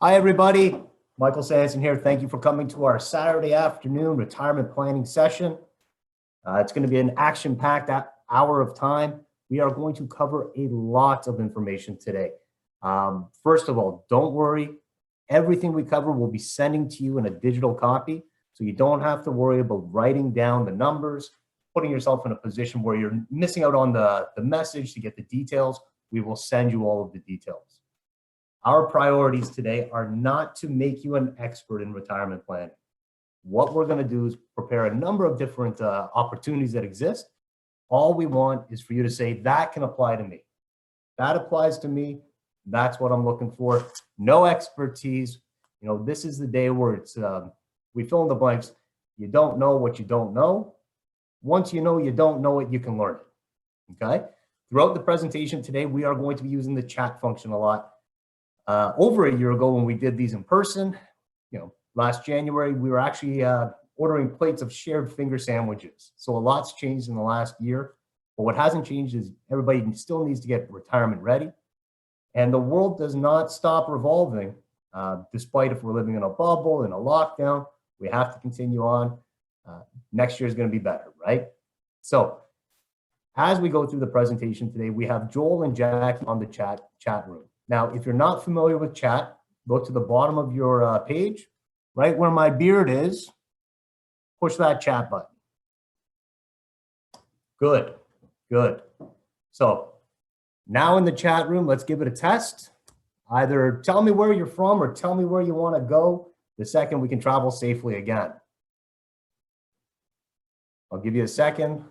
Hi, everybody. Michael Sanson here. Thank you for coming to our Saturday afternoon retirement planning session. It's going to be an action-packed hour of time. We are going to cover a lot of information today. First of all, don't worry. Everything we cover will be sending to you in a digital copy, so you don't have to worry about writing down the numbers, putting yourself in a position where you're missing out on the message to get the details. We will send you all of the details. Our priorities today are not to make you an expert in retirement planning. What we're going to do is prepare a number of different opportunities that exist. All we want is for you to say, that can apply to me. That applies to me. That's what I'm looking for. No expertise. You know, this is the day where it's, we fill in the blanks. You don't know what you don't know. Once you know you don't know it, you can learn it. Okay? Throughout the presentation today, we are going to be using the chat function a lot. Over a year ago when we did these in person, last January, we were actually ordering plates of shared finger sandwiches. So a lot's changed in the last year, but what hasn't changed is everybody still needs to get retirement ready. And the world does not stop revolving, despite if we're living in a bubble, in a lockdown, we have to continue on. Next year is going to be better, right? So as we go through the presentation today, we have Joel and Jackie on the chat room. Now, if you're not familiar with chat, go to the bottom of your page, right where my beard is, push that chat button. Good, good. So now in the chat room, let's give it a test. Either tell me where you're from or tell me where you want to go the second we can travel safely again. I'll give you a second.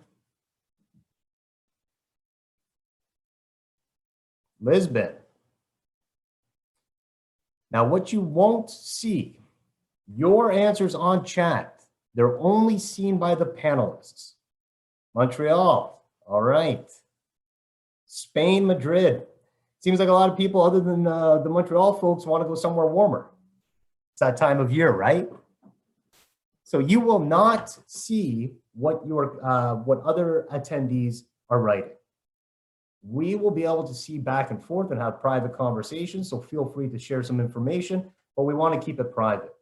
Lisbon. Now, what you won't see, your answers on chat, they're only seen by the panelists. Montreal, all right. Spain, Madrid. Seems like a lot of people other than the Montreal folks want to go somewhere warmer. It's that time of year, right? So you will not see what other attendees are writing. We will be able to see back and forth and have private conversations, so feel free to share some information, but we want to keep it private.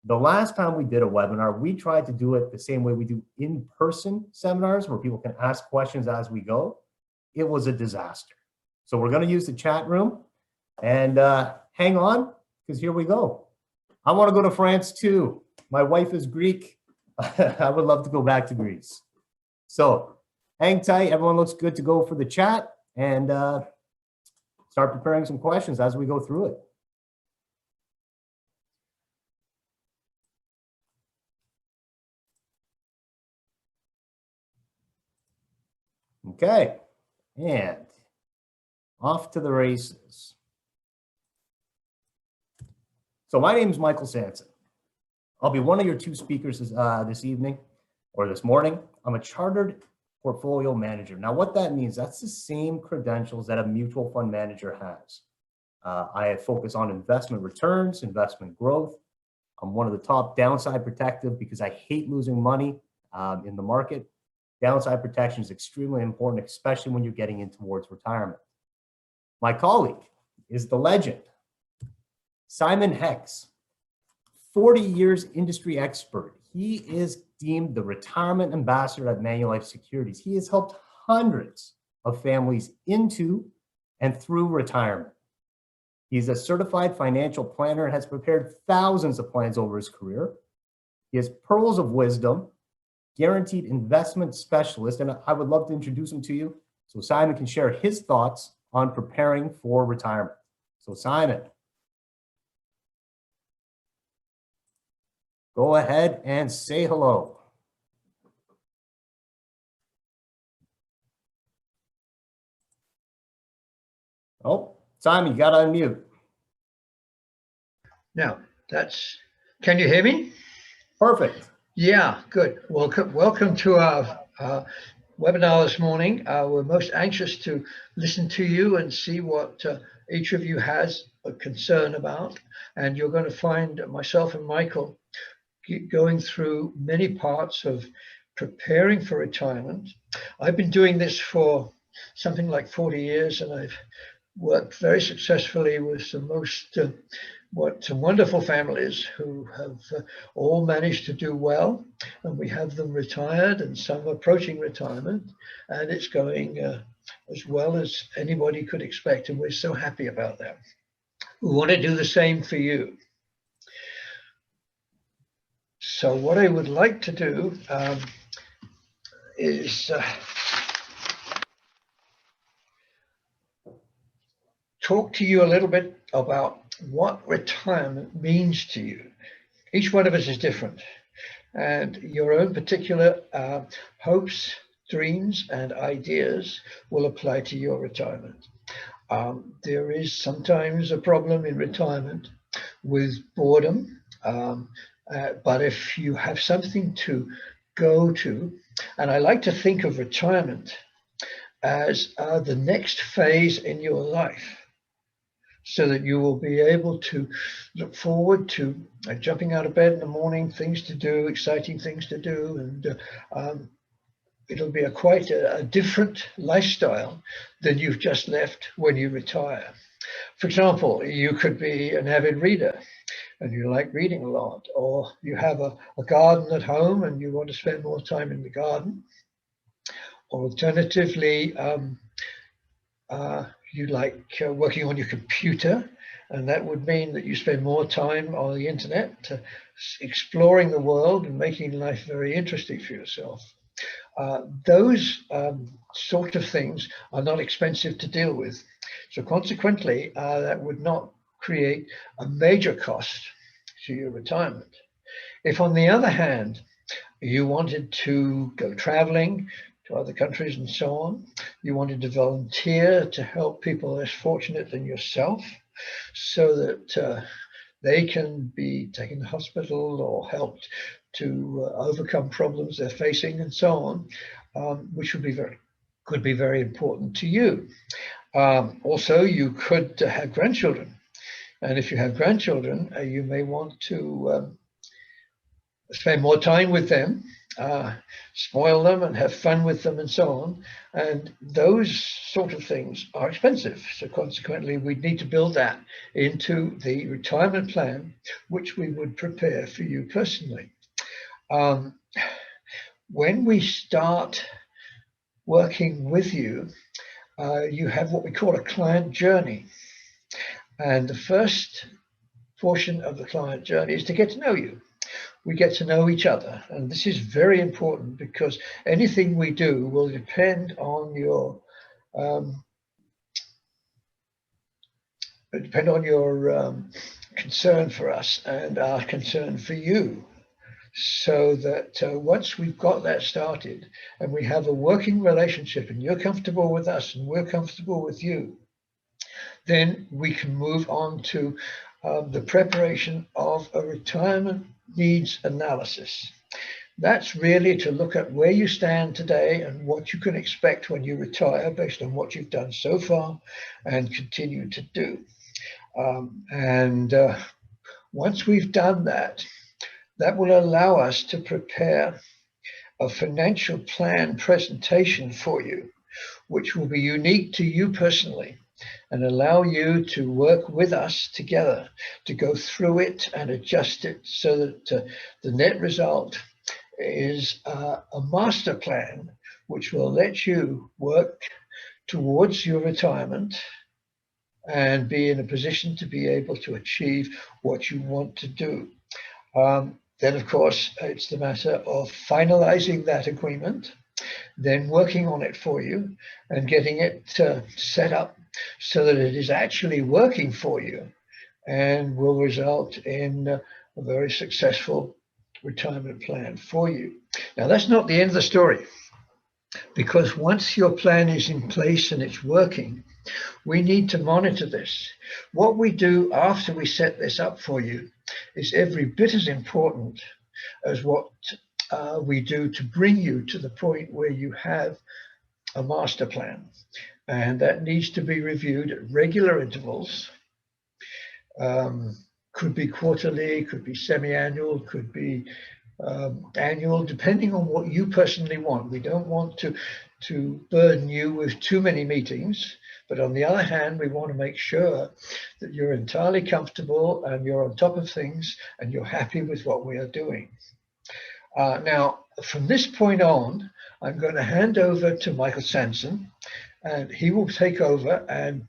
The last time we did a webinar, we tried to do it the same way we do in-person seminars where people can ask questions as we go. It was a disaster. So we're going to use the chat room and hang on, because here we go. I want to go to France too. My wife is Greek. I would love to go back to Greece. So hang tight. Everyone looks good to go for the chat, and start preparing some questions as we go through it. Okay, and off to the races. So my name is Michael Sanson. I'll be one of your two speakers this evening or this morning. I'm a chartered portfolio manager. Now, what that means, that's the same credentials that a mutual fund manager has. I focus on investment returns, investment growth. I'm one of the top downside protective because I hate losing money in the market. Downside protection is extremely important, especially when you're getting in towards retirement. My colleague is the legend, Simon Hex, 40 years industry expert. He is deemed the retirement ambassador at Manulife Securities. He has helped hundreds of families into and through retirement. He's a certified financial planner and has prepared thousands of plans over his career. He has pearls of wisdom, guaranteed investment specialist, and I would love to introduce him to you so Simon can share his thoughts on preparing for retirement. So Simon, go ahead and say hello. Oh, Simon, you got to unmute. Now, can you hear me? Perfect. Yeah, good. Welcome to our webinar this morning. We're most anxious to listen to you and see what each of you has a concern about. And you're going to find myself and Michael going through many parts of preparing for retirement. I've been doing this for something like 40 years, and I've worked very successfully with the most some wonderful families who have all managed to do well, and we have them retired and some approaching retirement, and it's going as well as anybody could expect, and we're so happy about that. We want to do the same for you. So what I would like to do is talk to you a little bit about what retirement means to you. Each one of us is different, and your own particular hopes, dreams, and ideas will apply to your retirement. There is sometimes a problem in retirement with boredom, but if you have something to go to, and I like to think of retirement as the next phase in your life, so that you will be able to look forward to jumping out of bed in the morning, things to do, exciting things to do, and it'll be quite a different lifestyle than you've just left when you retire. For example, you could be an avid reader and you like reading a lot, or you have a garden at home and you want to spend more time in the garden, or alternatively, you like working on your computer, and that would mean that you spend more time on the internet exploring the world and making life very interesting for yourself. Those sort of things are not expensive to deal with. So consequently, that would not create a major cost to your retirement. If on the other hand, you wanted to go traveling to other countries and so on, you wanted to volunteer to help people less fortunate than yourself, so that they can be taken to hospital or helped to overcome problems they're facing and so on, which would be could be very important to you. Also, you could have grandchildren, and if you have grandchildren, you may want to spend more time with them, spoil them and have fun with them and so on. And those sort of things are expensive. So consequently, we need to build that into the retirement plan, which we would prepare for you personally. When we start working with you, you have what we call a client journey. And the first portion of the client journey is to get to know you. We get to know each other, and this is very important because anything we do will depend on your concern for us and our concern for you, so that once we've got that started and we have a working relationship and you're comfortable with us and we're comfortable with you, then we can move on to the preparation of a retirement needs analysis. That's really to look at where you stand today and what you can expect when you retire based on what you've done so far and continue to do. Once we've done that, that will allow us to prepare a financial plan presentation for you, which will be unique to you personally, and allow you to work with us together to go through it and adjust it so that the net result is a master plan which will let you work towards your retirement and be in a position to be able to achieve what you want to do. Then, of course, it's the matter of finalizing that agreement, then working on it for you and getting it set up so that it is actually working for you and will result in a very successful retirement plan for you. Now, that's not the end of the story, because once your plan is in place and it's working, we need to monitor this. What we do after we set this up for you is every bit as important as what we do to bring you to the point where you have a master plan. And that needs to be reviewed at regular intervals. Could be quarterly, could be semi-annual, could be annual, depending on what you personally want. We don't want to burden you with too many meetings, But on the other hand, we want to make sure that you're entirely comfortable and you're on top of things and you're happy with what we are doing. Now, from this point on, I'm going to hand over to Michael Sanson, and he will take over and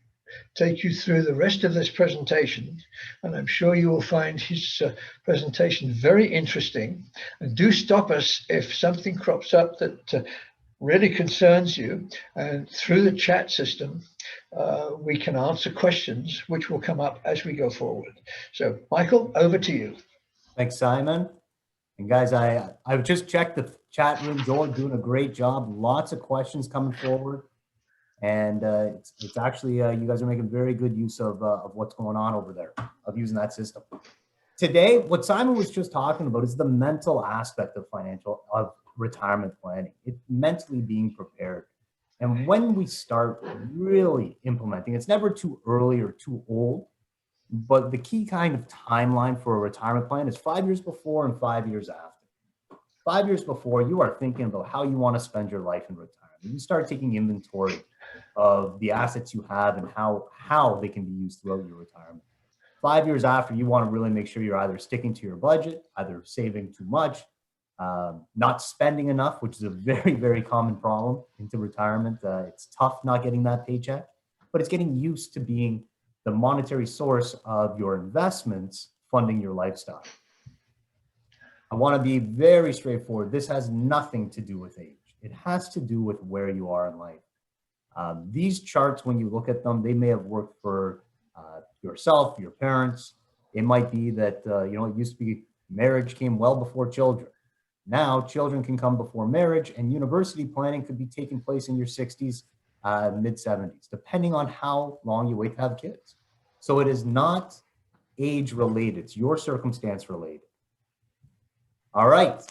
take you through the rest of this presentation. And I'm sure you will find his presentation very interesting. And do stop us if something crops up that really concerns you. And through the chat system, we can answer questions which will come up as we go forward. So, Michael, over to you. Thanks, Simon. And guys, I've just checked the chat room. Joel doing a great job. Lots of questions coming forward. And it's actually, you guys are making very good use of what's going on over there, of using that system. Today, what Simon was just talking about is the mental aspect of retirement planning. It's mentally being prepared. And when we start really implementing, it's never too early or too old, but the key kind of timeline for a retirement plan is 5 years before and 5 years after. 5 years before, you are thinking about how you want to spend your life in retirement. You start taking inventory of the assets you have and how they can be used throughout your retirement. 5 years after, you want to really make sure you're either sticking to your budget, either saving too much, not spending enough, which is a very, very common problem into retirement. It's tough not getting that paycheck, but it's getting used to being the monetary source of your investments funding your lifestyle. I want to be very straightforward. This has nothing to do with age. It has to do with where you are in life. These charts, when you look at them, they may have worked for yourself, your parents. It might be that, it used to be marriage came well before children. Now children can come before marriage, and university planning could be taking place in your 60s, mid 70s, depending on how long you wait to have kids. So it is not age related. It's your circumstance related. All right,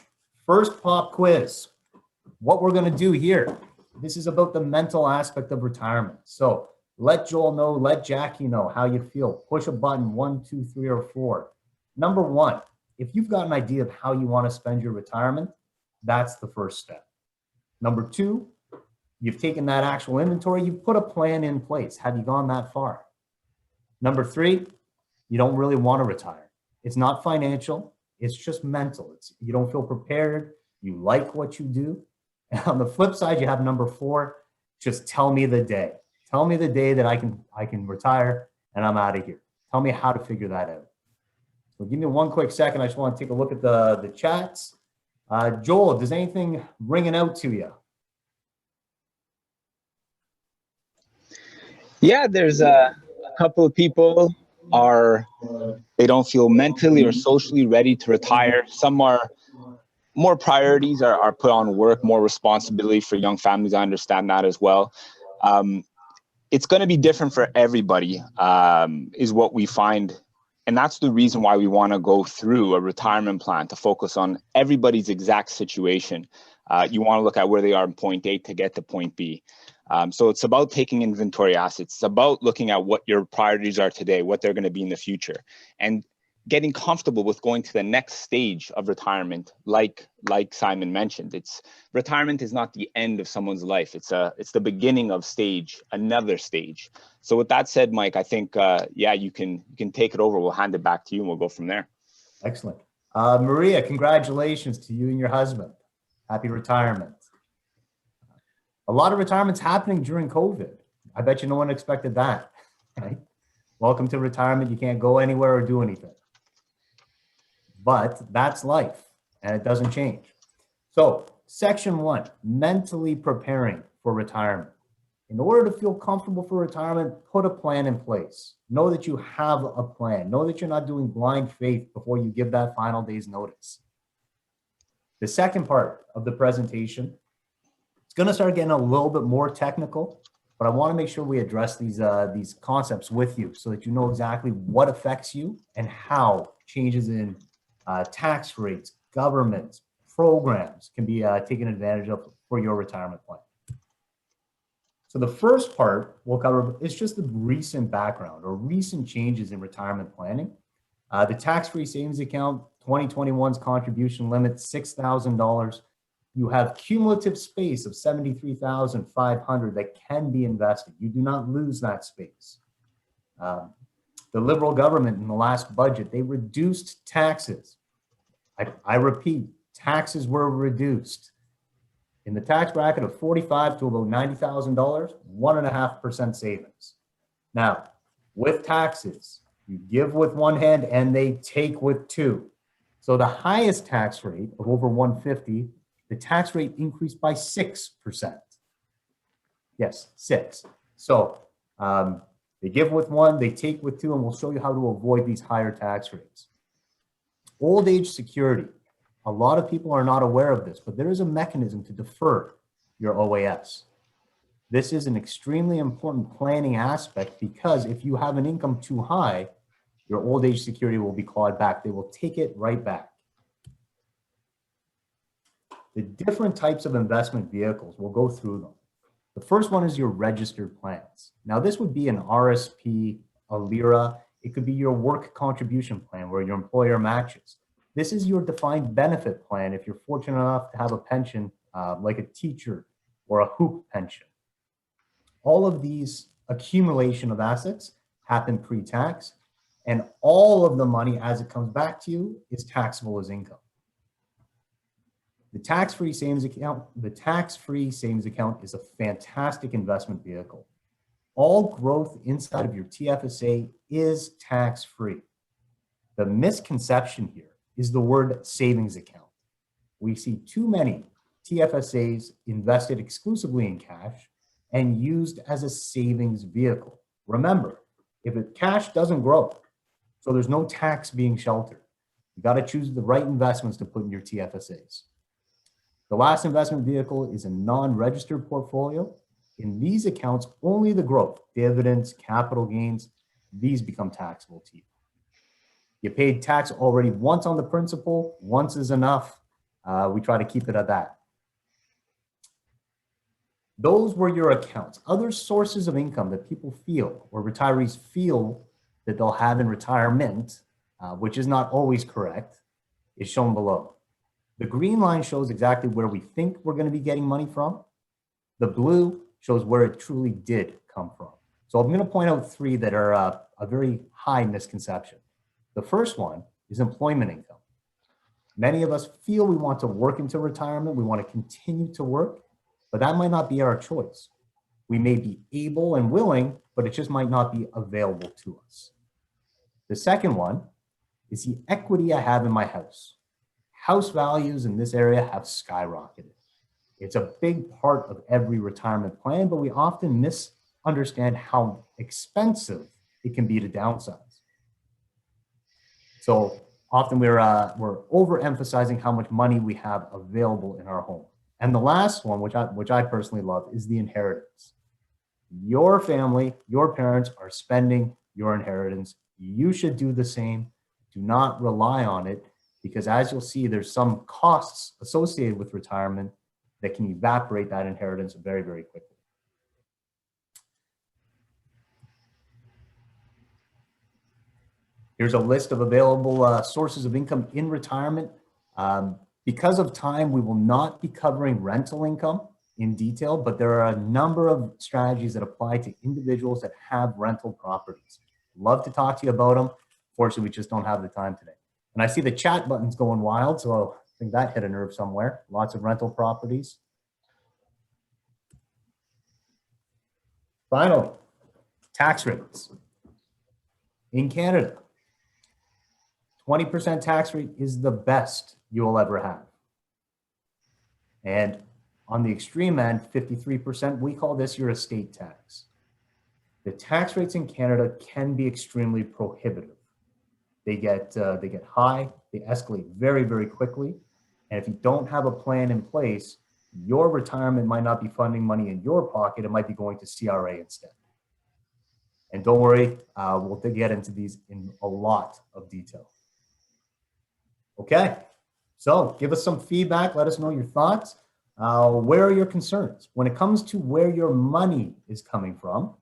first pop quiz. What we're going to do here, this is about the mental aspect of retirement. So let Joel know, let Jackie know how you feel. Push a button, 1, 2, 3, or 4. Number 1, if you've got an idea of how you want to spend your retirement, that's the first step. Number 2, you've taken that actual inventory, you've put a plan in place. Have you gone that far? Number 3, you don't really want to retire. It's not financial, it's just mental. You don't feel prepared, you like what you do. And on the flip side, you have number 4, just tell me the day. Tell me the day that I can retire and I'm out of here. Tell me how to figure that out. So give me one quick second. I just want to take a look at the chats. Joel, does anything ringing out to you? Yeah, there's a couple of people they don't feel mentally or socially ready to retire. Some are more priorities are put on work, more responsibility for young families. I understand that as well. It's going to be different for everybody, is what we find. And that's the reason why we want to go through a retirement plan to focus on everybody's exact situation. You want to look at where they are in point A to get to point B. So it's about taking inventory assets. It's about looking at what your priorities are today, what they're going to be in the future, and getting comfortable with going to the next stage of retirement. Like Simon mentioned, retirement is not the end of someone's life. It's the beginning of another stage. So with that said, Mike, I think, you can take it over. We'll hand it back to you and we'll go from there. Excellent. Maria, congratulations to you and your husband. Happy retirement. A lot of retirements happening during COVID. I bet you no one expected that, right? Welcome to retirement. You can't go anywhere or do anything. But that's life and it doesn't change. So section 1, mentally preparing for retirement. In order to feel comfortable for retirement, put a plan in place. Know that you have a plan. Know that you're not doing blind faith before you give that final day's notice. The second part of the presentation, it's going to start getting a little bit more technical, but I want to make sure we address these concepts with you so that you know exactly what affects you and how changes in tax rates, government programs can be taken advantage of for your retirement plan. So the first part we'll cover is just the recent background or recent changes in retirement planning. The tax-free savings account, 2021's contribution limit, $6,000. you have cumulative space of 73,500 that can be invested. You do not lose that space. The Liberal government in the last budget, they reduced taxes. I repeat, taxes were reduced. In the tax bracket of 45 to about $90,000, 1.5% savings. Now, with taxes, you give with one hand and they take with two. So the highest tax rate of over 150, the tax rate increased by 6%. Yes, 6. So they give with one, they take with two, and we'll show you how to avoid these higher tax rates. Old age security. A lot of people are not aware of this, but there is a mechanism to defer your OAS. This is an extremely important planning aspect because if you have an income too high, your old age security will be clawed back. They will take it right back. The different types of investment vehicles, we'll go through them. The first one is your registered plans. Now this would be an RSP, a LIRA. It could be your work contribution plan where your employer matches. This is your defined benefit plan if you're fortunate enough to have a pension like a teacher or a hoop pension. All of these accumulation of assets happen pre-tax, and all of the money as it comes back to you is taxable as income. The tax-free savings account is a fantastic investment vehicle. All growth inside of your TFSA is tax-free. The misconception here is the word savings account. We see too many TFSAs invested exclusively in cash and used as a savings vehicle. Remember, if cash doesn't grow, so there's no tax being sheltered, you got to choose the right investments to put in your TFSAs. The last investment vehicle is a non-registered portfolio. In these accounts, only the growth, dividends, capital gains, these become taxable to you. You paid tax already once on the principal, once is enough. We try to keep it at that. Those were your accounts. Other sources of income that people feel or retirees feel that they'll have in retirement, which is not always correct, is shown below. The green line shows exactly where we think we're going to be getting money from. The blue shows where it truly did come from. So I'm going to point out three that are a very high misconception. The first one is employment income. Many of us feel we want to work into retirement. We want to continue to work, but that might not be our choice. We may be able and willing, but it just might not be available to us. The second one is the equity I have in my house. House values in this area have skyrocketed. It's a big part of every retirement plan, but we often misunderstand how expensive it can be to downsize. So often we're overemphasizing how much money we have available in our home. And the last one, which I personally love, is the inheritance. Your family, your parents are spending your inheritance. You should do the same. Do not rely on it because as you'll see, there's some costs associated with retirement that can evaporate that inheritance very, very quickly. Here's a list of available sources of income in retirement. Because of time, we will not be covering rental income in detail, but there are a number of strategies that apply to individuals that have rental properties. Love to talk to you about them. Fortunately, we just don't have the time today. And I see the chat button's going wild, so I think that hit a nerve somewhere. Lots of rental properties. Finally, tax rates. In Canada, 20% tax rate is the best you will ever have. And on the extreme end, 53%, we call this your estate tax. The tax rates in Canada can be extremely prohibitive. They get high, they escalate very, very quickly. And if you don't have a plan in place, your retirement might not be funding money in your pocket, it might be going to CRA instead. And don't worry, we'll get into these in a lot of detail. Okay, so give us some feedback, let us know your thoughts. Where are your concerns? When it comes to where your money is coming from,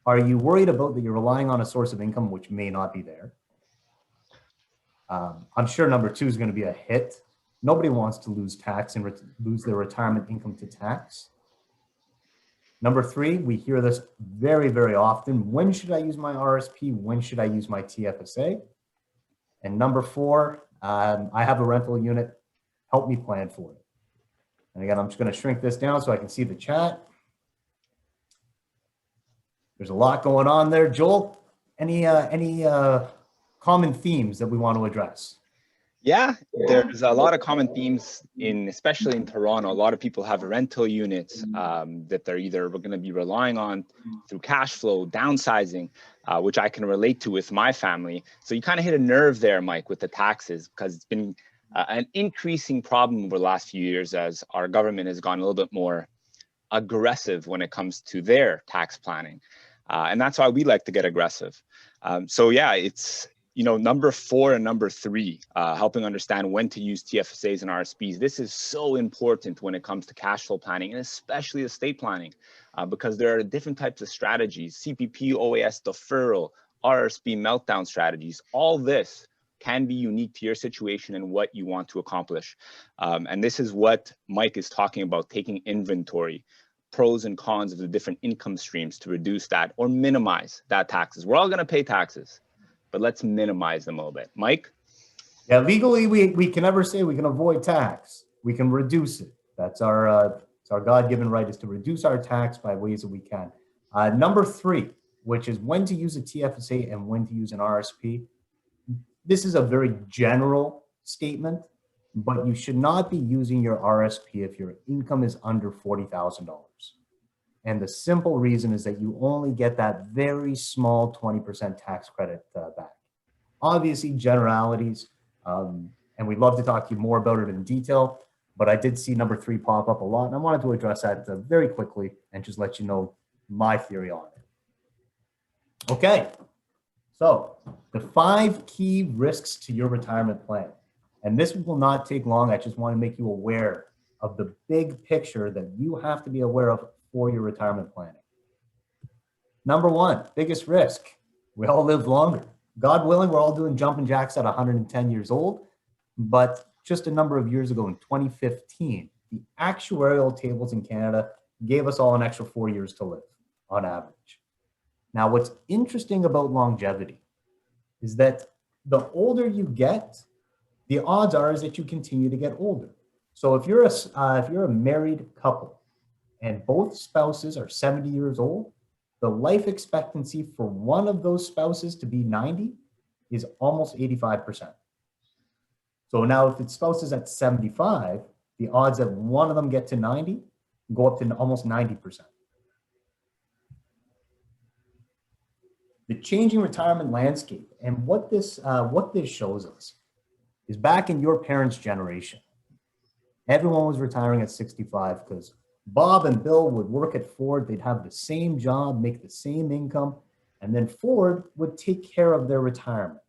are you worried about that you're relying on a source of income which may not be there? I'm sure number two is going to be a hit. Nobody wants to lose tax and lose their retirement income to tax. Number three, we hear this very, very often. When should I use my RSP? When should I use my TFSA? And number four, I have a rental unit. Help me plan for it. And again, I'm just going to shrink this down so I can see the chat. There's a lot going on there. Joel, any common themes that we want to address? Yeah, there's a lot of common themes especially in Toronto. A lot of people have rental units that they're either going to be relying on through cash flow, downsizing, which I can relate to with my family. So you kind of hit a nerve there, Mike, with the taxes, because it's been an increasing problem over the last few years as our government has gone a little bit more aggressive when it comes to their tax planning. And that's why we like to get aggressive. So yeah, it's, number four and number three, helping understand when to use TFSAs and RSPs. This is so important when it comes to cash flow planning and especially estate planning, because there are different types of strategies, CPP, OAS deferral, RRSP meltdown strategies. All this can be unique to your situation and what you want to accomplish. And this is what Mike is talking about, taking inventory, pros and cons of the different income streams to reduce that or minimize that taxes. We're all going to pay taxes, but let's minimize them a little bit. Mike? Yeah, legally, we can never say we can avoid tax. We can reduce it. That's our God-given right, is to reduce our tax by ways that we can. Number three, which is when to use a TFSA and when to use an RSP. This is a very general statement, but you should not be using your RSP if your income is under $40,000. And the simple reason is that you only get that very small 20% tax credit back. Obviously, generalities, and we'd love to talk to you more about it in detail, but I did see number three pop up a lot, and I wanted to address that very quickly and just let you know my theory on it. Okay, so the 5 key risks to your retirement plan. And this will not take long. I just want to make you aware of the big picture that you have to be aware of for your retirement planning. Number one, biggest risk. We all live longer. God willing, we're all doing jumping jacks at 110 years old. But just a number of years ago in 2015, the actuarial tables in Canada gave us all an extra 4 years to live on average. Now, what's interesting about longevity is that the older you get, the odds are is that you continue to get older. So if you're a married couple and both spouses are 70 years old, the life expectancy for one of those spouses to be 90 is almost 85%. So now if the spouse is at 75, the odds that one of them get to 90 go up to almost 90%. The changing retirement landscape, and what this shows us is back in your parents' generation, everyone was retiring at 65 because Bob and Bill would work at Ford. They'd have the same job, make the same income, and then Ford would take care of their retirement.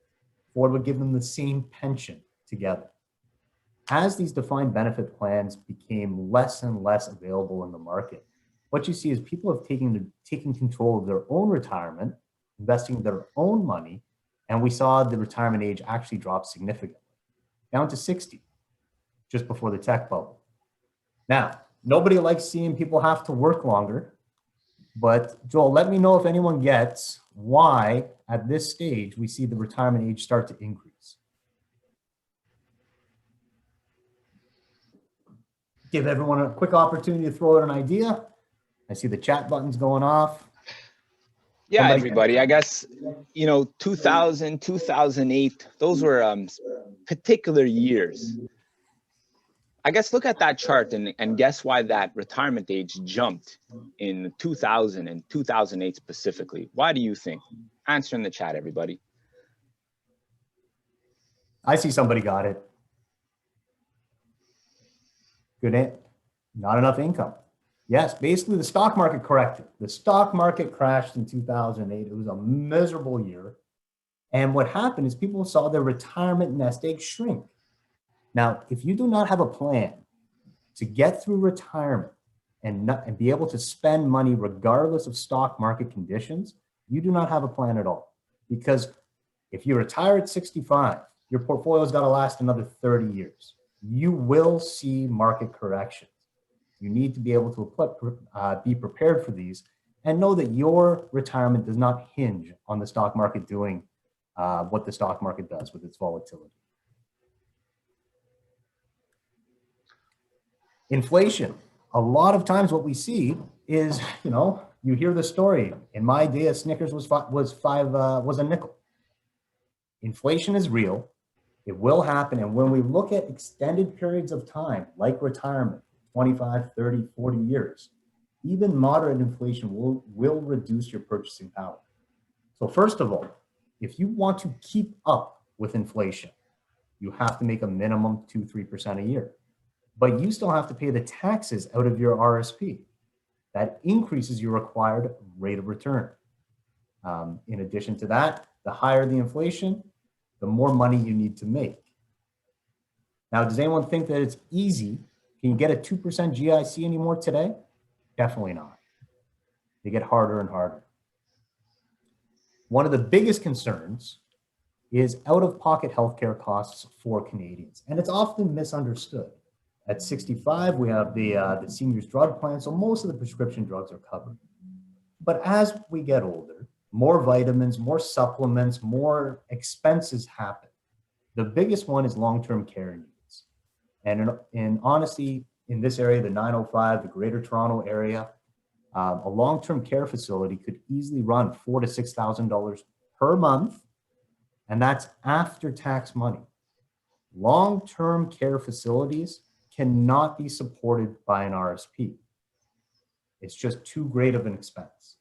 Ford would give them the same pension together. As these defined benefit plans became less and less available in the market, what you see is people have taken control of their own retirement, investing their own money, and we saw the retirement age actually drop significantly, down to 60, just before the tech bubble. Now, nobody likes seeing people have to work longer, but Joel, let me know if anyone gets why at this stage we see the retirement age start to increase. Give everyone a quick opportunity to throw out an idea. I see the chat buttons going off. Yeah, everybody, I guess, 2000, 2008, those were particular years. I guess look at that chart and guess why that retirement age jumped in 2000 and 2008 specifically. Why do you think? Answer in the chat, everybody. I see somebody got it. Good. Not enough income. Yes, basically the stock market corrected. The stock market crashed in 2008. It was a miserable year. And what happened is people saw their retirement nest egg shrink. Now, if you do not have a plan to get through retirement and be able to spend money regardless of stock market conditions, you do not have a plan at all. Because if you retire at 65, your portfolio's got to last another 30 years. you will see market corrections. You need to be able to be prepared for these and know that your retirement does not hinge on the stock market doing what the stock market does with its volatility. Inflation. A lot of times what we see is, you hear the story. In my day, a Snickers was a nickel. Inflation is real. It will happen. And when we look at extended periods of time, like retirement, 25, 30, 40 years, even moderate inflation will reduce your purchasing power. So first of all, if you want to keep up with inflation, you have to make a minimum 2-3% a year. But you still have to pay the taxes out of your RSP. That increases your required rate of return. In addition to that, the higher the inflation, the more money you need to make. Now, does anyone think that it's easy? Can you get a 2% GIC anymore today? Definitely not. They get harder and harder. One of the biggest concerns is out-of-pocket healthcare costs for Canadians, and it's often misunderstood. At 65, we have the seniors drug plan, so most of the prescription drugs are covered. But as we get older, more vitamins, more supplements, more expenses happen. The biggest one is long-term care needs. And in honesty, in this area, the 905, the Greater Toronto area, a long-term care facility could easily run $4,000 to $6,000 per month, and that's after tax money. Long-term care facilities cannot be supported by an RSP. It's just too great of an expense.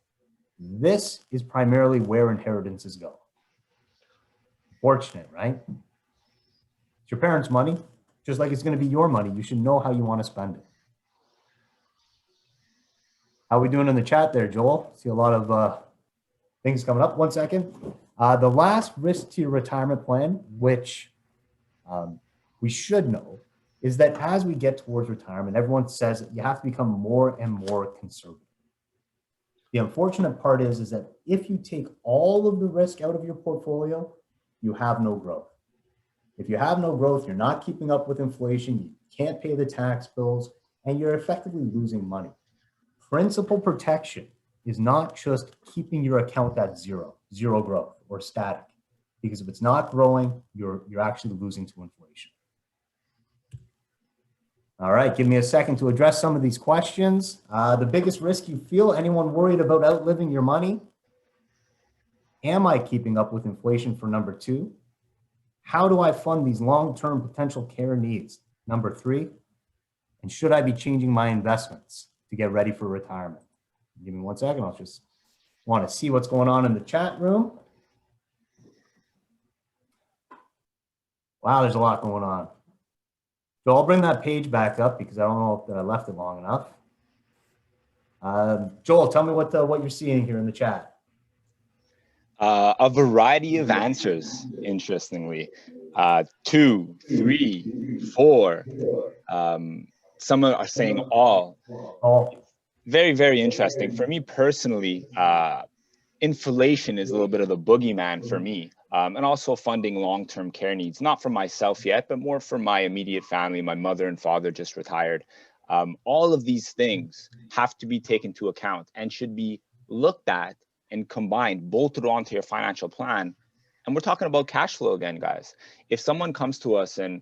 This is primarily where inheritances go. Fortunate, right? It's your parents' money, just like it's going to be your money. You should know how you want to spend it. How are we doing in the chat there, Joel? See a lot of things coming up. 1 second. The last risk to your retirement plan, which we should know, is that as we get towards retirement, everyone says that you have to become more and more conservative. The unfortunate part is that if you take all of the risk out of your portfolio, you have no growth. If you have no growth, you're not keeping up with inflation, you can't pay the tax bills, and you're effectively losing money. Principal protection is not just keeping your account at zero growth or static, because if it's not growing, you're actually losing to inflation. All right, give me a second to address some of these questions. The biggest risk you feel, anyone worried about outliving your money? Am I keeping up with inflation for number 2? How do I fund these long-term potential care needs? Number 3, and should I be changing my investments to get ready for retirement? Give me 1 second, I'll just want to see what's going on in the chat room. Wow, there's a lot going on. So I'll bring that page back up because I don't know if I left it long enough. Joel, tell me what you're seeing here in the chat. A variety of answers, interestingly. 2, 3, 4. Some are saying all. Very, very interesting. For me personally, inflation is a little bit of the boogeyman for me. And also funding long-term care needs, not for myself yet, but more for my immediate family. My mother and father just retired. All of these things have to be taken into account and should be looked at and combined, bolted onto your financial plan. And we're talking about cash flow again, guys. If someone comes to us and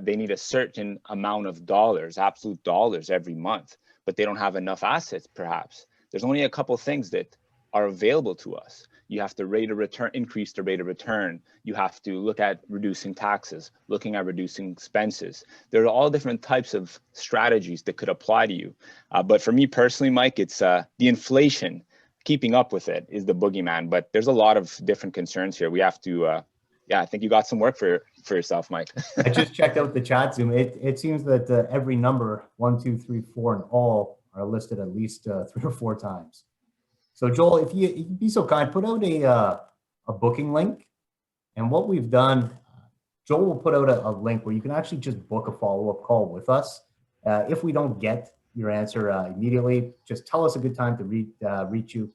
they need a certain amount of dollars, absolute dollars every month, but they don't have enough assets, perhaps, there's only a couple things that are available to us. You have to increase the rate of return. You have to look at reducing taxes, looking at reducing expenses. There are all different types of strategies that could apply to you. But for me personally, Mike, it's the inflation. Keeping up with it is the boogeyman, but there's a lot of different concerns here. We have to, I think you got some work for yourself, Mike. I just checked out the chat Zoom. It seems that every number, 1, 2, 3, 4, and all are listed at least 3 or 4 times. So Joel, if you'd be so kind, put out a booking link. And what we've done, Joel will put out a link where you can actually just book a follow-up call with us. If we don't get your answer immediately, just tell us a good time to reach you.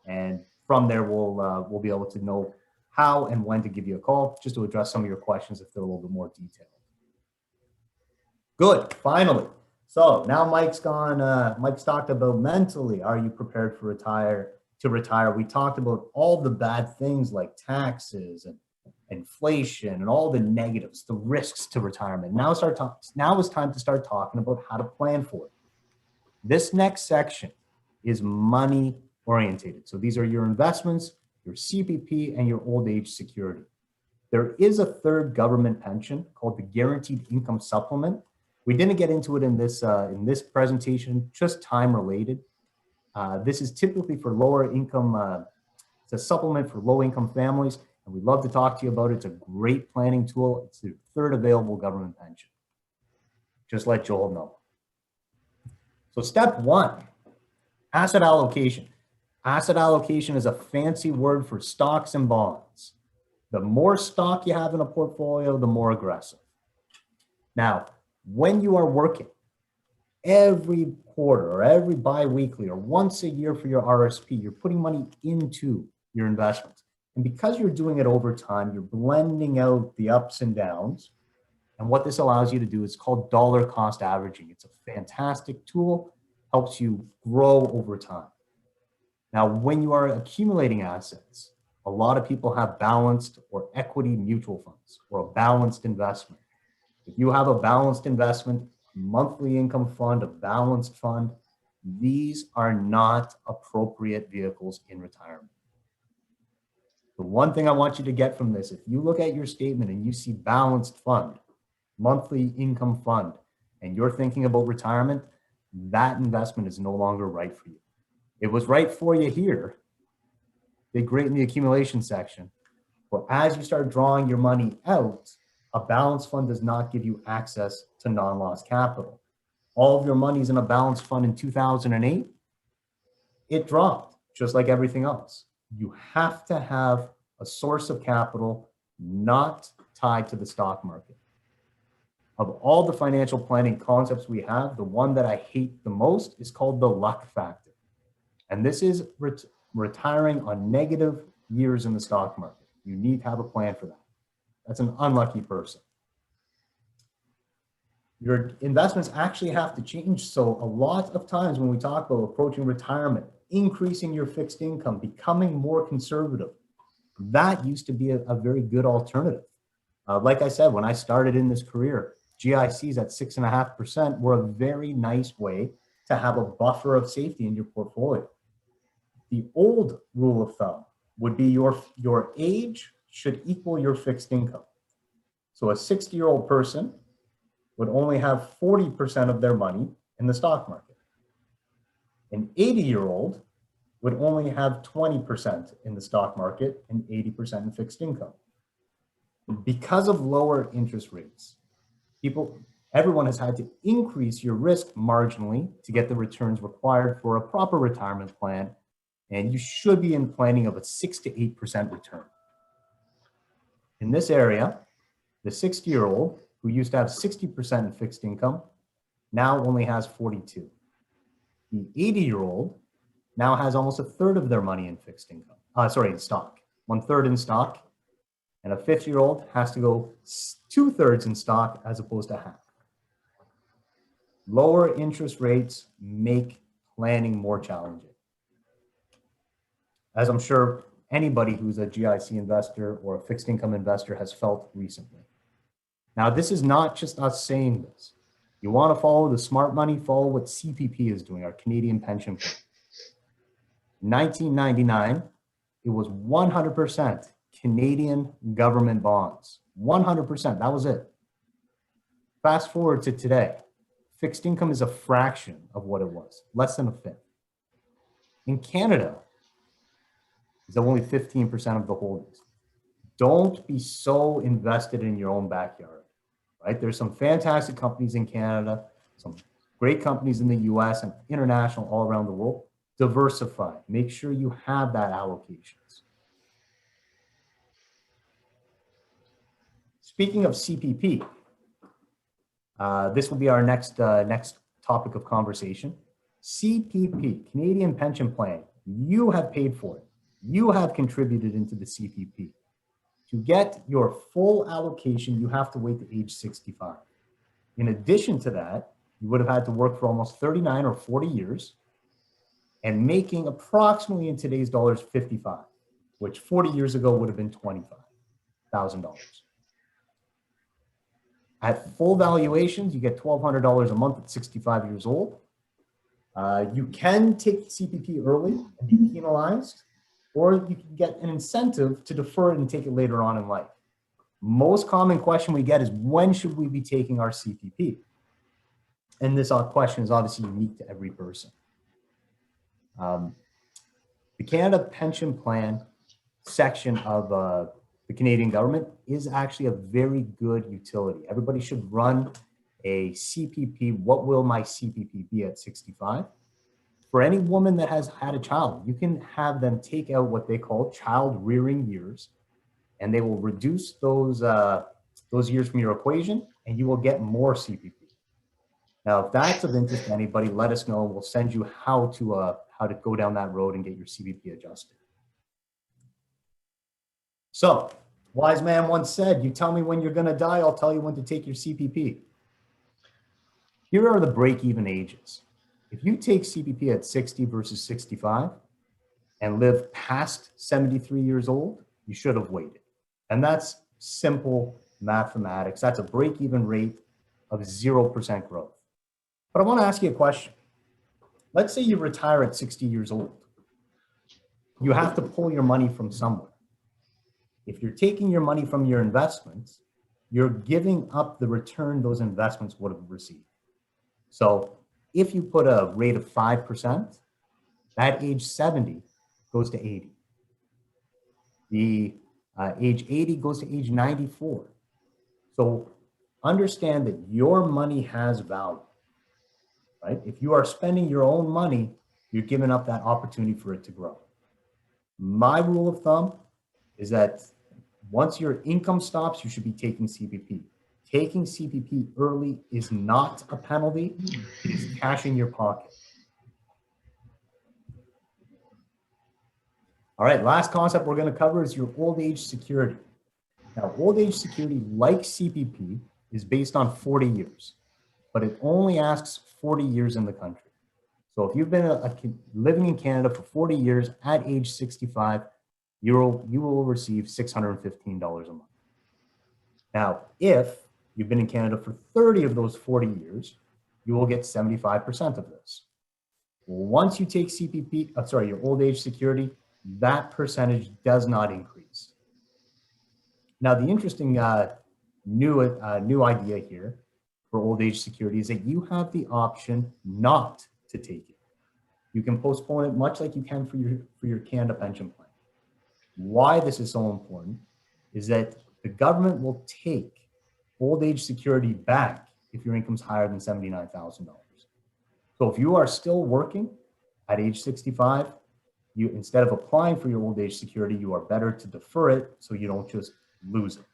And from there, we'll be able to know how and when to give you a call, just to address some of your questions if they're a little bit more detailed. Good, finally. So now Mike's gone, Mike's talked about mentally, are you prepared to retire? We talked about all the bad things like taxes and inflation and all the negatives, the risks to retirement. Now it's time to start talking about how to plan for it. This next section is money orientated. So these are your investments, your CPP, and your old age security. There is a third government pension called the Guaranteed Income Supplement. We didn't get into it in this presentation, just time related. This is typically for lower income, it's a supplement for low income families, and we'd love to talk to you about it. It's a great planning tool. It's the third available government pension. Just let Joel know. So step one, asset allocation. Asset allocation is a fancy word for stocks and bonds. The more stock you have in a portfolio, the more aggressive. Now, when you are working every quarter or every bi-weekly or once a year for your RRSP, you're putting money into your investments. And because you're doing it over time, you're blending out the ups and downs. And what this allows you to do is called dollar cost averaging. It's a fantastic tool, helps you grow over time. Now, when you are accumulating assets, a lot of people have balanced or equity mutual funds or a balanced investment. If you have a balanced investment, monthly income fund, a balanced fund, these are not appropriate vehicles in retirement. The one thing I want you to get from this, if you look at your statement and you see balanced fund, monthly income fund, and you're thinking about retirement, that investment is no longer right for you. It was right for you here, did great in the accumulation section, but as you start drawing your money out, a balanced fund does not give you access to non-loss capital. All of your money's in a balanced fund in 2008, it dropped just like everything else. You have to have a source of capital not tied to the stock market. Of all the financial planning concepts we have, the one that I hate the most is called the luck factor. And this is retiring on negative years in the stock market. You need to have a plan for that. That's an unlucky person. Your investments actually have to change. So a lot of times when we talk about approaching retirement, increasing your fixed income, becoming more conservative, that used to be a very good alternative. Like I said, when I started in this career, GICs at 6.5% were a very nice way to have a buffer of safety in your portfolio. The old rule of thumb would be your age should equal your fixed income. So a 60-year-old person would only have 40% of their money in the stock market. An 80-year-old would only have 20% in the stock market and 80% in fixed income. Because of lower interest rates, everyone has had to increase your risk marginally to get the returns required for a proper retirement plan, and you should be in planning of a 6 to 8% return. In this area, the 60-year-old who used to have 60% in fixed income now only has 42. The 80-year-old now has almost a third of their money in fixed income, in stock, 1/3 in stock, and a 50-year-old has to go 2/3 in stock as opposed to half. Lower interest rates make planning more challenging. As I'm sure anybody who's a GIC investor or a fixed income investor has felt recently. Now, this is not just us saying this. You want to follow the smart money, follow what CPP is doing, our Canadian pension plan. In 1999, it was 100% Canadian government bonds. 100%, that was it. Fast forward to today, fixed income is a fraction of what it was, less than a fifth. In Canada, it's only 15% of the holdings. Don't be so invested in your own backyard, right? There's some fantastic companies in Canada, some great companies in the US and international all around the world. Diversify, make sure you have that allocations. Speaking of CPP, this will be our next topic of conversation. CPP, Canadian Pension Plan, you have paid for it. You have contributed into the CPP. To get your full allocation, you have to wait to age 65. In addition to that, you would have had to work for almost 39 or 40 years and making approximately in today's dollars 55, which 40 years ago would have been $25,000. At full valuations, you get $1,200 a month at 65 years old. You can take CPP early and be penalized, or you can get an incentive to defer it and take it later on in life. Most common question we get is, when should we be taking our CPP? And this question is obviously unique to every person. The Canada Pension Plan section of the Canadian government is actually a very good utility. Everybody should run a CPP. What will my CPP be at 65? For any woman that has had a child, you can have them take out what they call child rearing years, and they will reduce those years from your equation, and you will get more CPP. Now, if that's of interest to anybody, let us know. We'll send you how to go down that road and get your CPP adjusted. So, wise man once said, you tell me when you're going to die, I'll tell you when to take your CPP. Here are the break-even ages. If you take CPP at 60 versus 65 and live past 73 years old, you should have waited. And that's simple mathematics. That's a break-even rate of 0% growth. But I want to ask you a question. Let's say you retire at 60 years old. You have to pull your money from somewhere. If you're taking your money from your investments, you're giving up the return those investments would have received. So if you put a rate of 5%, at age 70 goes to 80. The age 80 goes to age 94. So understand that your money has value, right? If you are spending your own money, you're giving up that opportunity for it to grow. My rule of thumb is that once your income stops, you should be taking CPP. Taking CPP early is not a penalty. It is cash in your pocket. All right, last concept we're going to cover is your old age security. Now, old age security, like CPP, is based on 40 years, but it only asks 40 years in the country. So if you've been living in Canada for 40 years at age 65, you will receive $615 a month. Now, if you've been in Canada for 30 of those 40 years, you will get 75% of this. Once you take your old age security, that percentage does not increase. Now, the interesting new idea here for old age security is that you have the option not to take it. You can postpone it much like you can for your Canada pension plan. Why this is so important is that the government will take old age security back if your income's higher than $79,000. So if you are still working at age 65, you, instead of applying for your old age security, you are better to defer it so you don't just lose it.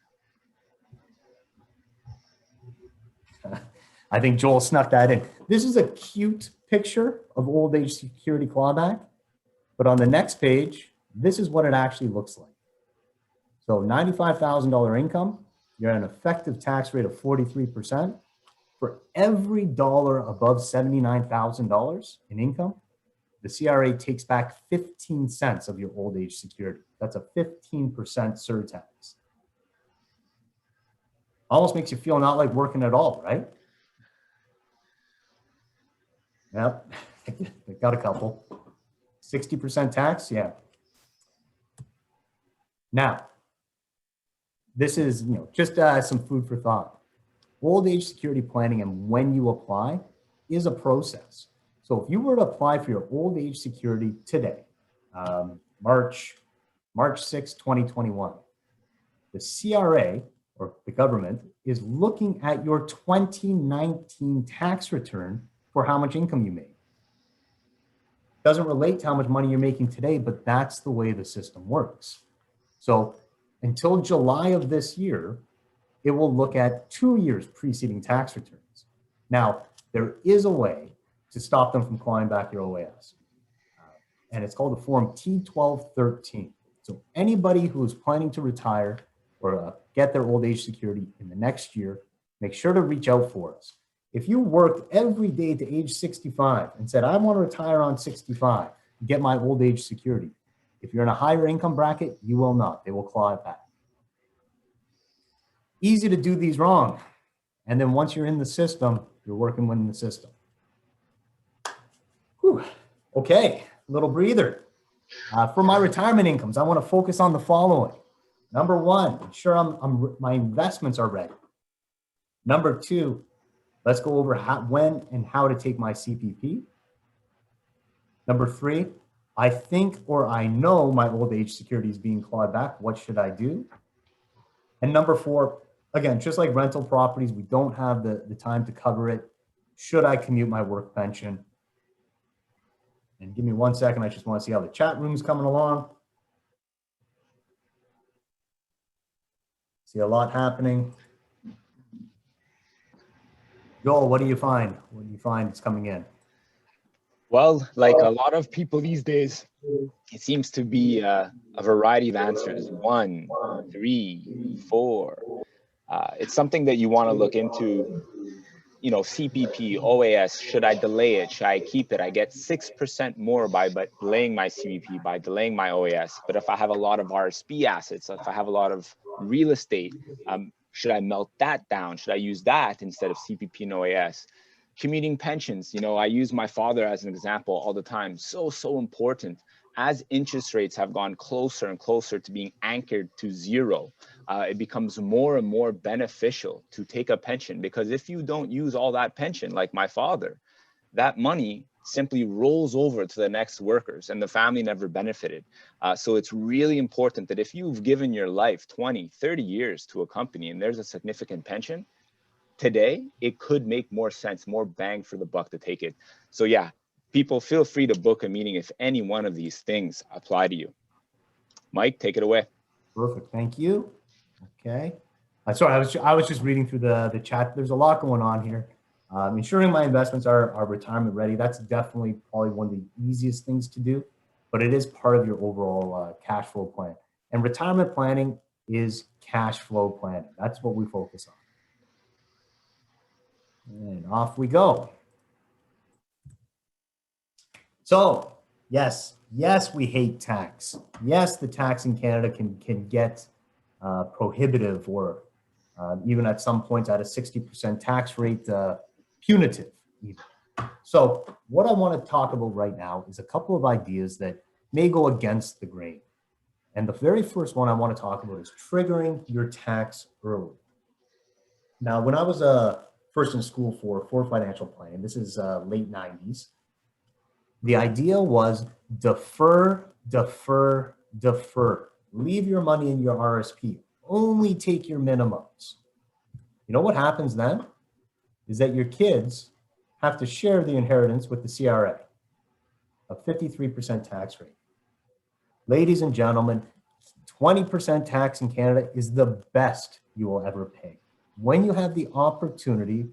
I think Joel snuck that in. This is a cute picture of old age security clawback, but on the next page, this is what it actually looks like. So $95,000 income, you're at an effective tax rate of 43%. For every dollar above $79,000 in income, the CRA takes back 15 cents of your old age security. That's a 15% surtax. Almost makes you feel not like working at all, right? Yep, got a couple. 60% tax, yeah. Now, this is just some food for thought. Old age security planning and when you apply is a process. So if you were to apply for your old age security today, March 6, 2021, the CRA, or the government, is looking at your 2019 tax return for how much income you made. Doesn't relate to how much money you're making today, but that's the way the system works. So until July of this year, it will look at 2 years preceding tax returns. Now, there is a way to stop them from clawing back your OAS. And it's called the form T1213. So anybody who is planning to retire or get their old age security in the next year make sure to reach out for us. If you worked every day to age 65 and said, I want to retire on 65, get my old age security. If you're in a higher income bracket, you will not. They will claw it back. Easy to do these wrong. And then once you're in the system, you're working within the system. Whew. Okay, a little breather. For my retirement incomes, I want to focus on the following. Number one, ensure my investments are ready. Number two, let's go over when and how to take my CPP. Number three, I think or I know my old age security is being clawed back. What should I do? And number four, again, just like rental properties, we don't have the time to cover it. Should I commute my work pension? And give me 1 second. I just want to see how the chat room's coming along. See a lot happening. Joel, what do you find? What do you find is coming in? Well, like a lot of people these days, it seems to be a variety of answers. 1, 3, 4. It's something that you want to look into. You know, CPP, OAS, should I delay it? Should I keep it? I get 6% more by delaying my CPP, by delaying my OAS. But if I have a lot of RSP assets, if I have a lot of real estate, should I melt that down? Should I use that instead of CPP and OAS? Commuting pensions, you know, I use my father as an example all the time. So important. As interest rates have gone closer and closer to being anchored to zero, it becomes more and more beneficial to take a pension, because if you don't use all that pension, like my father, that money simply rolls over to the next workers and the family never benefited. So it's really important that if you've given your life 20, 30 years to a company and there's a significant pension, today, it could make more sense, more bang for the buck to take it. So yeah, people feel free to book a meeting if any one of these things apply to you. Mike, take it away. Perfect, thank you. Okay. Sorry, I was just reading through the chat. There's a lot going on here. Ensuring my investments are retirement ready. That's definitely probably one of the easiest things to do, but it is part of your overall cash flow plan. And retirement planning is cash flow planning. That's what we focus on. And off we go. So yes, we hate tax. Yes, the tax in Canada can get prohibitive, or even at some points at a 60% tax rate, punitive even. So what I want to talk about right now is a couple of ideas that may go against the grain. And the very first one I want to talk about is triggering your tax early. Now, when I was first in school for financial planning, this is late 90s, the idea was defer. Leave your money in your RSP. Only take your minimums. You know what happens then? Is that your kids have to share the inheritance with the CRA, a 53% tax rate. Ladies and gentlemen, 20% tax in Canada is the best you will ever pay. When you have the opportunity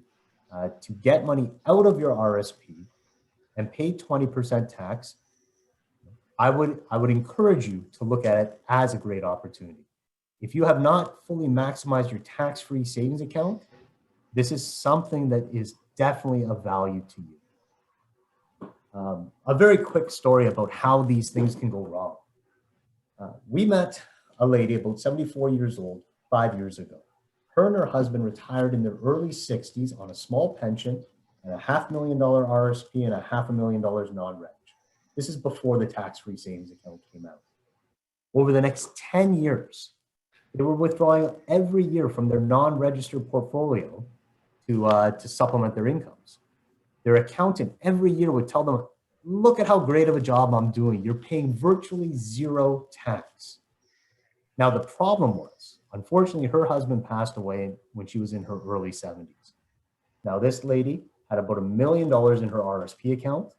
to get money out of your RSP and pay 20% tax, I would encourage you to look at it as a great opportunity. If you have not fully maximized your tax-free savings account, this is something that is definitely of value to you. A very quick story about how these things can go wrong. We met a lady about 74 years old 5 years ago. Her and her husband retired in their early 60s on a small pension and a $500,000 RSP and a $500,000 non-reg. This is before the tax-free savings account came out. Over the next 10 years, they were withdrawing every year from their non-registered portfolio to supplement their incomes. Their accountant every year would tell them, look at how great of a job I'm doing. You're paying virtually zero tax. Now, the problem was, unfortunately, her husband passed away when she was in her early 70s. Now, this lady had about $1 million in her RSP account,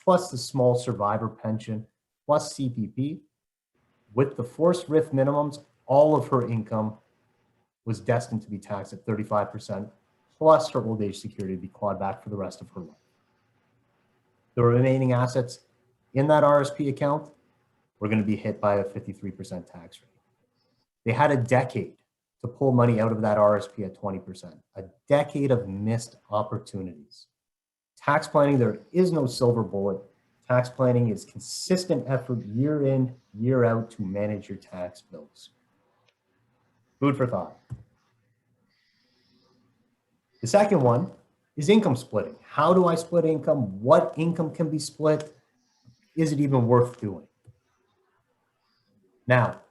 plus the small survivor pension, plus CPP. With the forced RIF minimums, all of her income was destined to be taxed at 35%, plus her old age security to be clawed back for the rest of her life. The remaining assets in that RSP account were going to be hit by a 53% tax rate. They had a decade to pull money out of that RSP at 20%. A decade of missed opportunities. Tax planning, there is no silver bullet. Tax planning is consistent effort year in, year out to manage your tax bills. Food for thought. The second one is income splitting. How do I split income? What income can be split? Is it even worth doing? Now,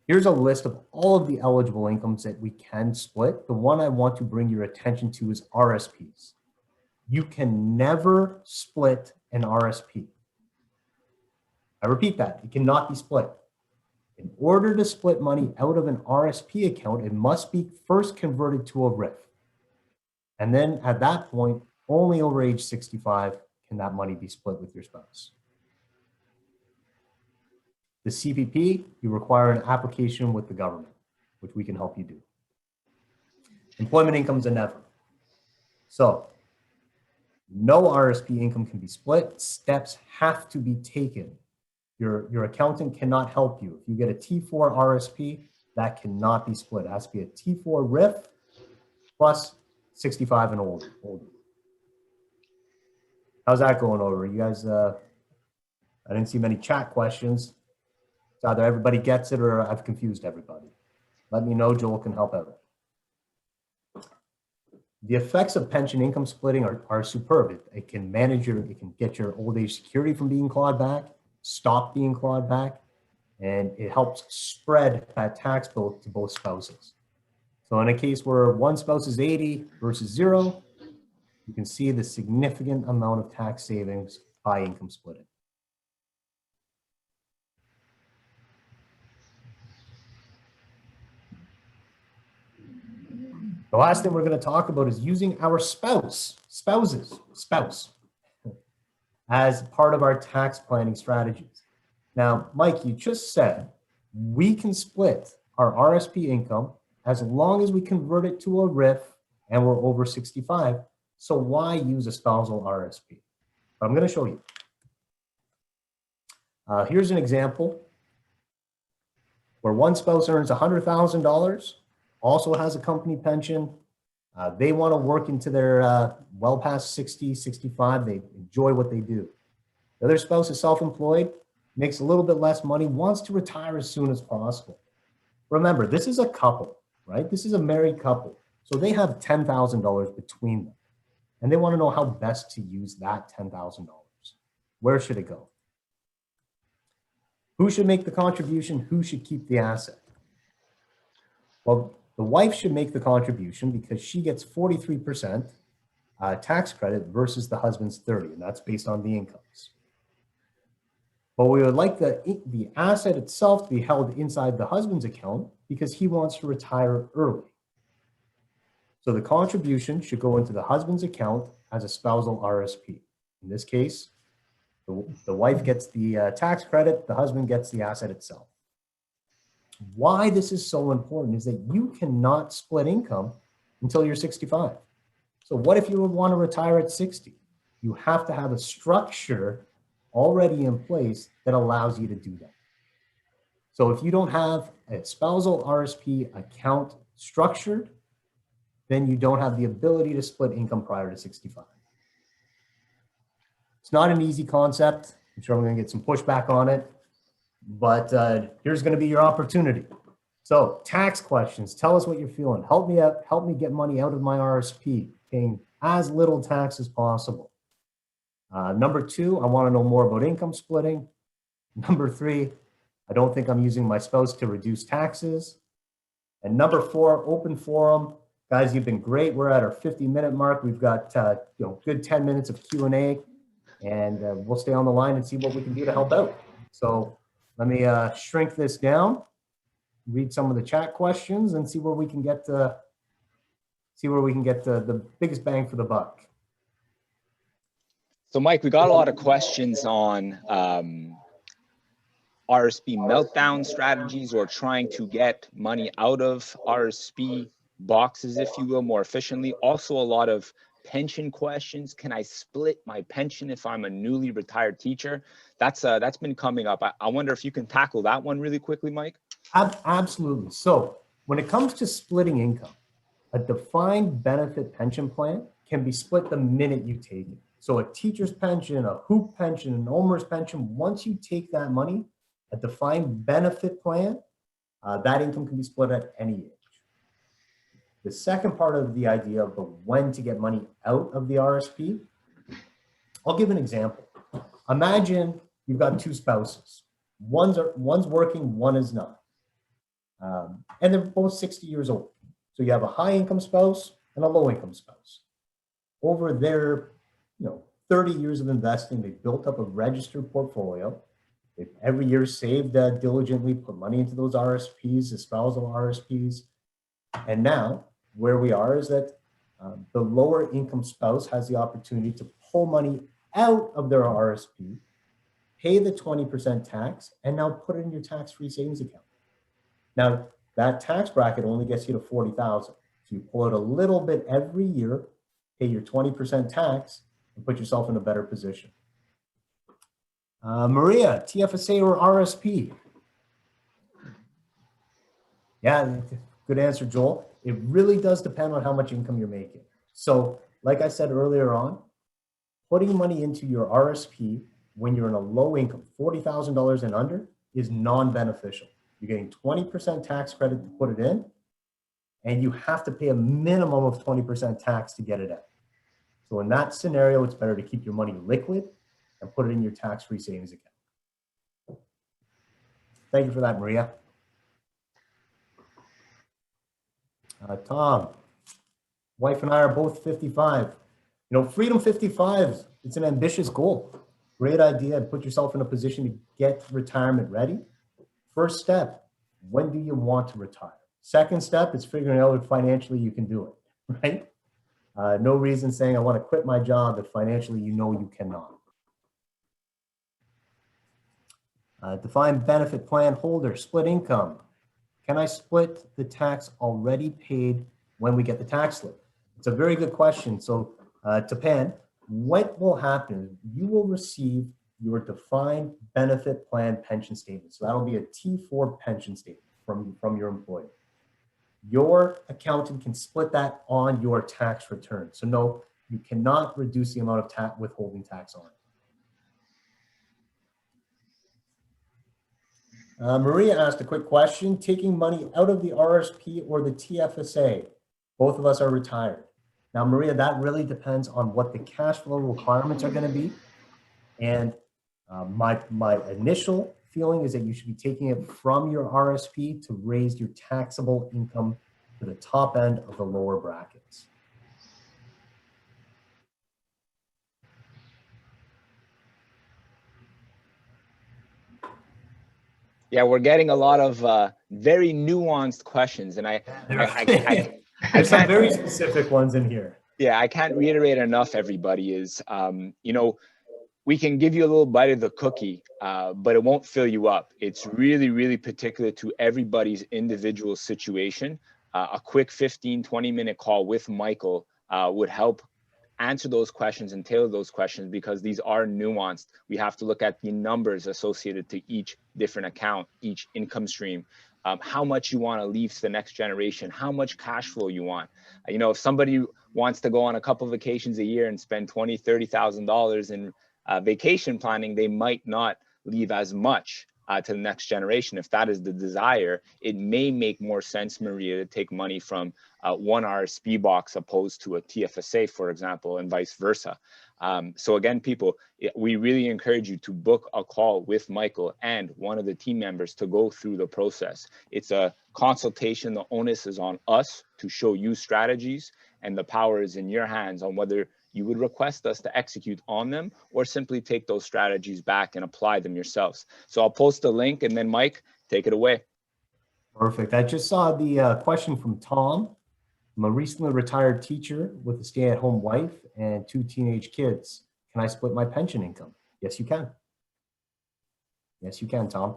here's a list of all of the eligible incomes that we can split. The one I want to bring your attention to is RSPs. You can never split an RSP. I repeat that, it cannot be split. In order to split money out of an RSP account, it must be first converted to a RIF. And then at that point, only over age 65 can that money be split with your spouse. The CPP, you require an application with the government, which we can help you do. Employment income's a never. So, no RSP income can be split. Steps have to be taken. Your accountant cannot help you. If you get a T4 RSP, that cannot be split. It has to be a T4 RIF plus 65 and older. How's that going over? You guys, I didn't see many chat questions. It's either everybody gets it or I've confused everybody. Let me know, Joel can help out. The effects of pension income splitting are superb. It can it can get your old age security from being clawed back, stop being clawed back, and it helps spread that tax bill to both spouses. So in a case where one spouse is 80 versus 0, you can see the significant amount of tax savings by income splitting. The last thing we're going to talk about is using our spouse as part of our tax planning strategies. Now, Mike, you just said we can split our RSP income as long as we convert it to a RIF and we're over 65. So why use a spousal RSP? I'm going to show you. Here's an example where one spouse earns $100,000, also has a company pension. They want to work into their well past 60, 65. They enjoy what they do. The other spouse is self-employed, makes a little bit less money, wants to retire as soon as possible. Remember, this is a couple, right? This is a married couple. So they have $10,000 between them. And they want to know how best to use that $10,000. Where should it go? Who should make the contribution? Who should keep the asset? Well, the wife should make the contribution because she gets 43% tax credit versus the husband's 30%, and that's based on the incomes. But we would like the asset itself to be held inside the husband's account because he wants to retire early. So the contribution should go into the husband's account as a spousal RSP. In this case, the wife gets the tax credit, the husband gets the asset itself. Why this is so important is that you cannot split income until you're 65. So what if you would want to retire at 60? You have to have a structure already in place that allows you to do that. So if you don't have a spousal RSP account structured, then you don't have the ability to split income prior to 65. It's not an easy concept. I'm sure I'm going to get some pushback on it, but here's going to be your opportunity. So tax questions, tell us what you're feeling. Help me out, help me get money out of my RSP, paying as little tax as possible. Number 2, I want to know more about income splitting. Number 3, I don't think I'm using my spouse to reduce taxes. And number 4, open forum. Guys, you've been great. We're at our 50-minute mark. We've got good 10 minutes of Q&A, and we'll stay on the line and see what we can do to help out. So let me shrink this down, read some of the chat questions, and see where we can get the biggest bang for the buck. So Mike, we got a lot of questions on RSP meltdown strategies or trying to get money out of RSP boxes, if you will, more efficiently. Also a lot of pension questions. Can I split my pension if I'm a newly retired teacher? That's been coming up. I wonder if you can tackle that one really quickly, Mike. Absolutely. So when it comes to splitting income, a defined benefit pension plan can be split the minute you take it. So a teacher's pension, a hoop pension, an owner's pension, once you take that money, a defined benefit plan, that income can be split at any age. The second part of the idea of the when to get money out of the RSP, I'll give an example. Imagine you've got two spouses. One's working, one is not. And they're both 60 years old. So you have a high income spouse and a low income spouse. Over their 30 years of investing, they've built up a registered portfolio. They've every year saved diligently, put money into those RSPs, the spousal RSPs. And now where we are is that the lower income spouse has the opportunity to pull money out of their RSP, pay the 20% tax, and now put it in your tax-free savings account. Now, that tax bracket only gets you to $40,000. So you pull it a little bit every year, pay your 20% tax, and put yourself in a better position. Maria, TFSA or RSP? Yeah, good answer, Joel. It really does depend on how much income you're making. So, like I said earlier on, putting money into your RSP when you're in a low income, $40,000 and under, is non-beneficial. You're getting 20% tax credit to put it in, and you have to pay a minimum of 20% tax to get it out. So in that scenario, it's better to keep your money liquid and put it in your tax-free savings account. Thank you for that, Maria. Tom, wife and I are both 55. Freedom 55, it's an ambitious goal. Great idea. Put yourself in a position to get retirement ready. First step, when do you want to retire? Second step is figuring out if financially you can do it, right? No reason saying I want to quit my job if financially you cannot. Defined benefit plan holder, split income. Can I split the tax already paid when we get the tax slip? It's a very good question. So to Pan, what will happen? You will receive your defined benefit plan pension statement. So that'll be a T4 pension statement from your employer. Your accountant can split that on your tax return. So no, you cannot reduce the amount of withholding tax on it. Maria asked a quick question. Taking money out of the RSP or the TFSA? Both of us are retired. Now, Maria, that really depends on what the cash flow requirements are going to be. And my initial feeling is that you should be taking it from your RSP to raise your taxable income to the top end of the lower brackets. Yeah, we're getting a lot of very nuanced questions, and There's some very specific ones in here. Yeah, I can't reiterate enough, everybody, is, we can give you a little bite of the cookie, but it won't fill you up. It's really, really particular to everybody's individual situation. A quick 15, 20-minute call with Michael would help answer those questions and tailor those questions, because these are nuanced. We have to look at the numbers associated to each different account, each income stream, how much you want to leave to the next generation, how much cash flow you want. If somebody wants to go on a couple of vacations a year and spend $20,000, $30,000 in vacation planning, they might not leave as much to the next generation. If that is the desire, it may make more sense, Maria, to take money from one RSP box opposed to a TFSA, for example, and vice versa. So again, people, we really encourage you to book a call with Michael and one of the team members to go through the process. It's a consultation. The onus is on us to show you strategies, and the power is in your hands on whether you would request us to execute on them or simply take those strategies back and apply them yourselves. So I'll post the link, and then Mike, take it away. Perfect. I just saw the question from Tom. I'm a recently retired teacher with a stay-at-home wife and 2 teenage kids. Can I split my pension income? Yes, you can. Yes, you can, Tom.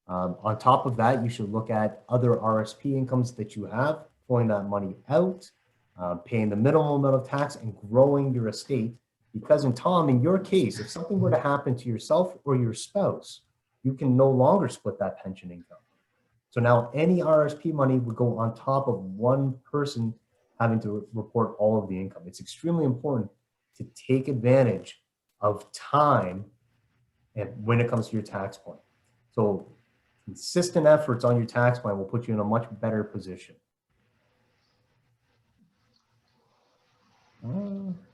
On top of that, you should look at other RSP incomes that you have, pulling that money out, paying the minimum amount of tax, and growing your estate. Because in your case, if something were to happen to yourself or your spouse, you can no longer split that pension income. So now any RSP money would go on top of one person having to report all of the income. It's extremely important to take advantage of time and when it comes to your tax plan. So consistent efforts on your tax plan will put you in a much better position.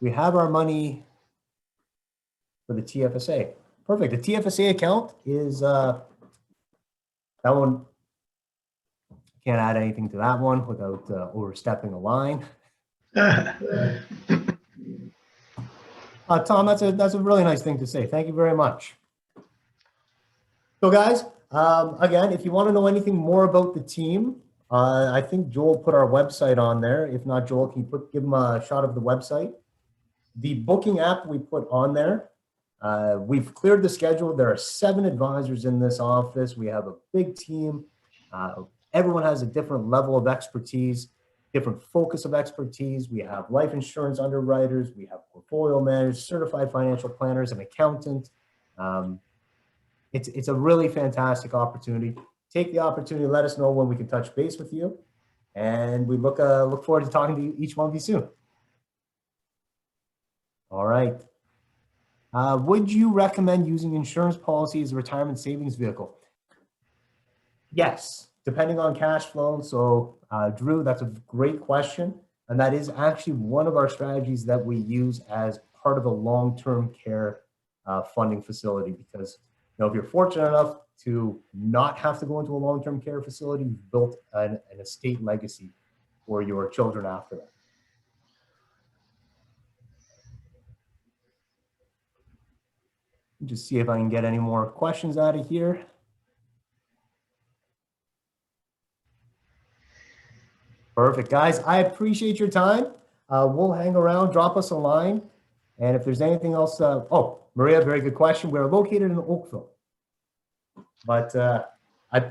We have our money for the TFSA. Perfect. The TFSA account is that one. Can't add anything to that one without overstepping a line. Tom, that's a really nice thing to say. Thank you very much. So guys, again, if you want to know anything more about the team, I think Joel put our website on there. If not, Joel, can you give him a shot of the website? The booking app we put on there. We've cleared the schedule. There are 7 advisors in this office. We have a big team. Everyone has a different level of expertise, different focus of expertise. We have life insurance underwriters. We have portfolio managers, certified financial planners, an accountant. It's a really fantastic opportunity. Take the opportunity. Let us know when we can touch base with you. And we look forward to talking to each one of you soon. All right. Would you recommend using insurance policy as a retirement savings vehicle? Yes, depending on cash flow. So Drew, that's a great question. And that is actually one of our strategies that we use as part of a long-term care funding facility, because if you're fortunate enough to not have to go into a long-term care facility, you've built an estate legacy for your children after that. Just see if I can get any more questions out of here. Perfect, guys. I appreciate your time. We'll hang around, drop us a line. And if there's anything else, oh, Maria, very good question. We're located in Oakville. But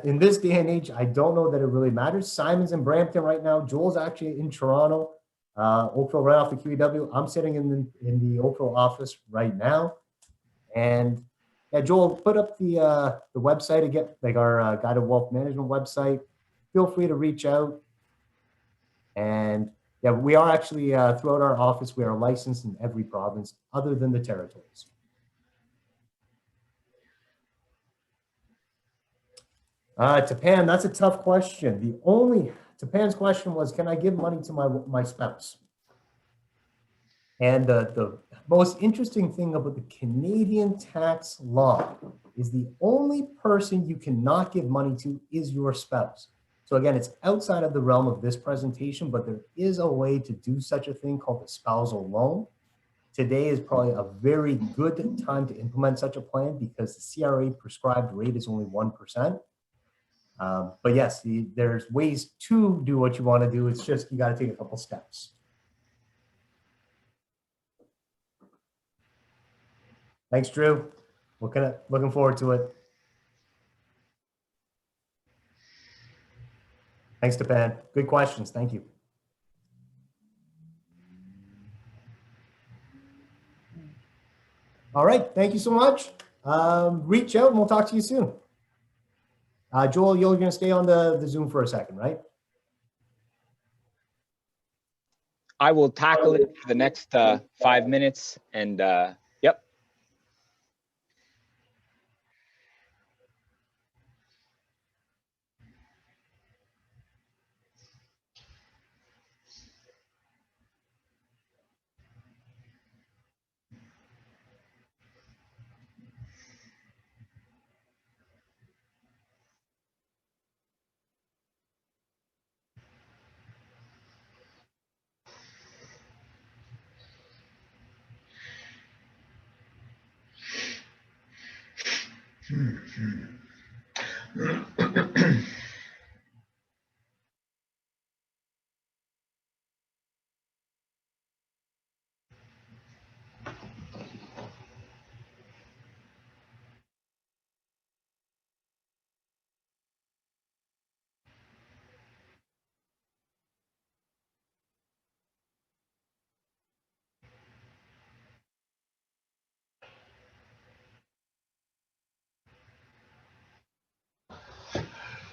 in this day and age, I don't know that it really matters. Simon's in Brampton right now. Joel's actually in Toronto. Oakville right off the QEW. I'm sitting in the Oakville office right now. And yeah, Joel, put up the website again, like our Guided Wealth Management website. Feel free to reach out. And yeah, we are actually, throughout our office, we are licensed in every province other than the territories. Tapan, that's a tough question. Tapan's question was, can I give money to my spouse? And the most interesting thing about the Canadian tax law is the only person you cannot give money to is your spouse. So again, it's outside of the realm of this presentation, but there is a way to do such a thing called the spousal loan. Today is probably a very good time to implement such a plan because the CRA prescribed rate is only 1%. But yes, there's ways to do what you want to do. It's just you got to take a couple steps. Thanks, Drew. Looking forward to it. Thanks, Tapan. Good questions. Thank you. All right. Thank you so much. Reach out and we'll talk to you soon. Joel, you're going to stay on the Zoom for a second, right? I will tackle it for the next 5 minutes. And yep.